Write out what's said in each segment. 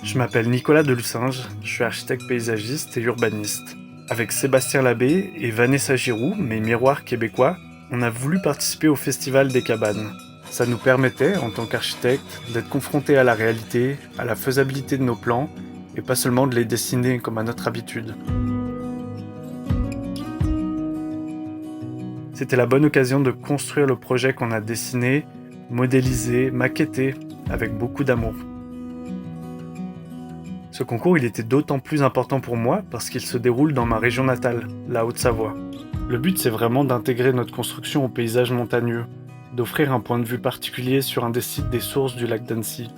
Je m'appelle Nicolas Delussinge, je suis architecte paysagiste et urbaniste. Avec Sébastien Labbé et Vanessa Giroux, mes miroirs québécois, on a voulu participer au Festival des cabanes. Ça nous permettait, en tant qu'architecte, d'être confrontés à la réalité, à la faisabilité de nos plans, et pas seulement de les dessiner comme à notre habitude. C'était la bonne occasion de construire le projet qu'on a dessiné, modélisé, maquetté, avec beaucoup d'amour. Ce concours, il était d'autant plus important pour moi parce qu'il se déroule dans ma région natale, la Haute-Savoie. Le but, c'est vraiment d'intégrer notre construction au paysage montagneux, d'offrir un point de vue particulier sur un des sites des sources du lac d'Annecy.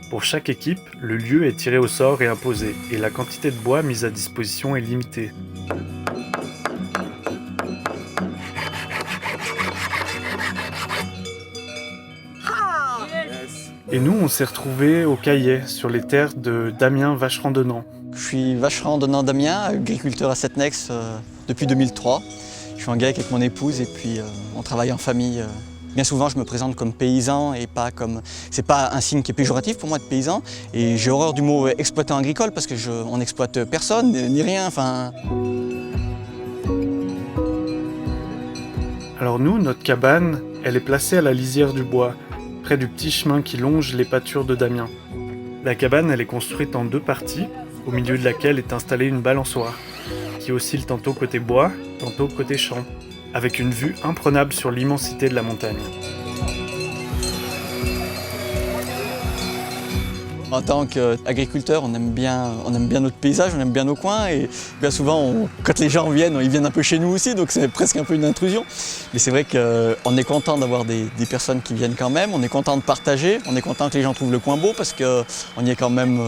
Pour chaque équipe, le lieu est tiré au sort et imposé, et la quantité de bois mise à disposition est limitée. Et nous, on s'est retrouvés au Caillet, sur les terres de Damien Vacherandonnant. Je suis Vacherandonnant Damien, agriculteur à Setnex depuis 2003. Je suis en GAEC avec mon épouse et puis on travaille en famille. Bien souvent, je me présente comme paysan et pas comme... C'est pas un signe qui est péjoratif pour moi de paysan. Et j'ai horreur du mot exploitant agricole parce on n'exploite personne ni rien. Enfin... Alors nous, notre cabane, elle est placée à la lisière du bois, près du petit chemin qui longe les pâtures de Damien. La cabane, elle est construite en 2 parties, au milieu de laquelle est installée une balançoire, qui oscille tantôt côté bois, tantôt côté champ, avec une vue imprenable sur l'immensité de la montagne. En tant qu'agriculteur, on aime bien notre paysage, on aime bien nos coins et bien souvent, quand les gens viennent, ils viennent un peu chez nous aussi, donc c'est presque un peu une intrusion. Mais c'est vrai qu'on est content d'avoir des personnes qui viennent quand même, on est content de partager, on est content que les gens trouvent le coin beau parce qu'on y est quand même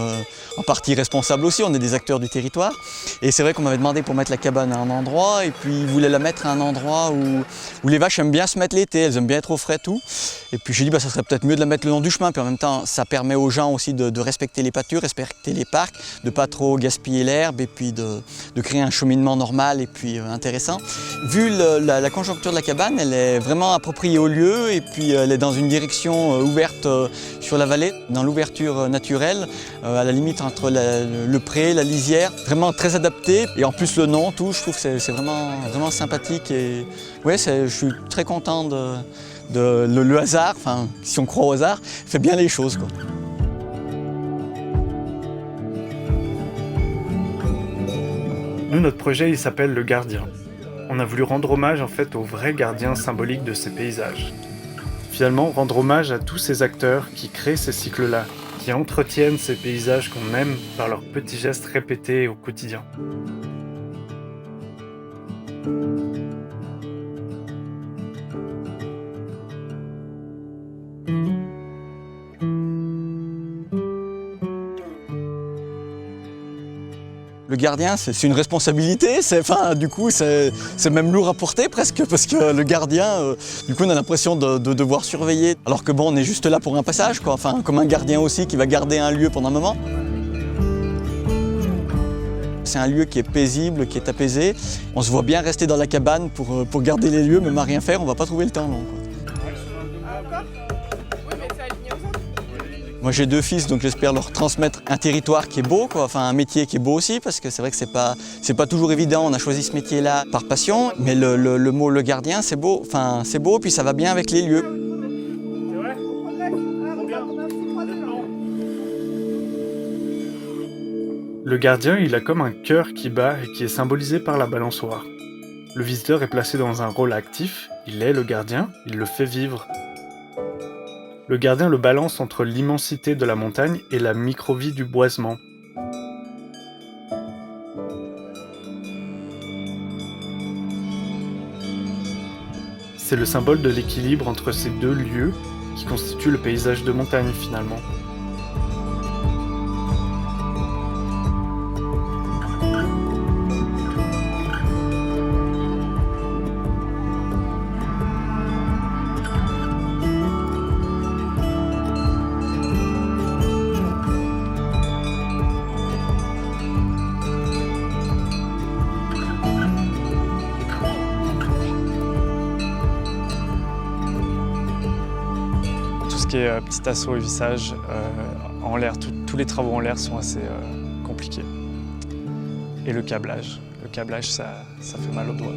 en partie responsable aussi, on est des acteurs du territoire. Et c'est vrai qu'on m'avait demandé pour mettre la cabane à un endroit et puis ils voulaient la mettre à un endroit où les vaches aiment bien se mettre l'été, elles aiment bien être au frais tout. Et puis j'ai dit ça serait peut-être mieux de la mettre le long du chemin, puis en même temps ça permet aux gens aussi de respecter les pâtures, respecter les parcs, de pas trop gaspiller l'herbe et puis de créer un cheminement normal et puis intéressant. Vu la conjoncture de la cabane, elle est vraiment appropriée au lieu et puis elle est dans une direction ouverte sur la vallée, dans l'ouverture naturelle, à la limite entre le pré, la lisière, vraiment très adapté. Et en plus le nom, tout, je trouve que c'est vraiment sympathique et ouais, je suis très content le hasard, enfin si on croit au hasard, fait bien les choses quoi. Nous, notre projet, il s'appelle Le Gardien. On a voulu rendre hommage en fait au vrai gardien symbolique de ces paysages. Finalement, rendre hommage à tous ces acteurs qui créent ces cycles-là, qui entretiennent ces paysages qu'on aime par leurs petits gestes répétés au quotidien. Le gardien, c'est une responsabilité, du coup, c'est même lourd à porter presque, parce que le gardien, du coup, on a l'impression de devoir surveiller, alors que bon, on est juste là pour un passage, quoi. Enfin, comme un gardien aussi qui va garder un lieu pendant un moment. C'est un lieu qui est paisible, qui est apaisé. On se voit bien rester dans la cabane pour garder les lieux, même à rien faire, on va pas trouver le temps long, quoi. Moi j'ai 2 fils, donc j'espère leur transmettre un territoire qui est beau, quoi. Enfin un métier qui est beau aussi, parce que c'est vrai que c'est pas toujours évident, on a choisi ce métier-là par passion, mais le mot le gardien c'est beau, puis ça va bien avec les lieux. Le gardien, il a comme un cœur qui bat et qui est symbolisé par la balançoire. Le visiteur est placé dans un rôle actif, il est le gardien, il le fait vivre. Le gardien le balance entre l'immensité de la montagne et la micro-vie du boisement. C'est le symbole de l'équilibre entre ces 2 lieux qui constituent le paysage de montagne finalement. qui est petit assaut et vissage, en l'air, tous les travaux en l'air sont assez compliqués. Et le câblage, ça fait mal aux doigts.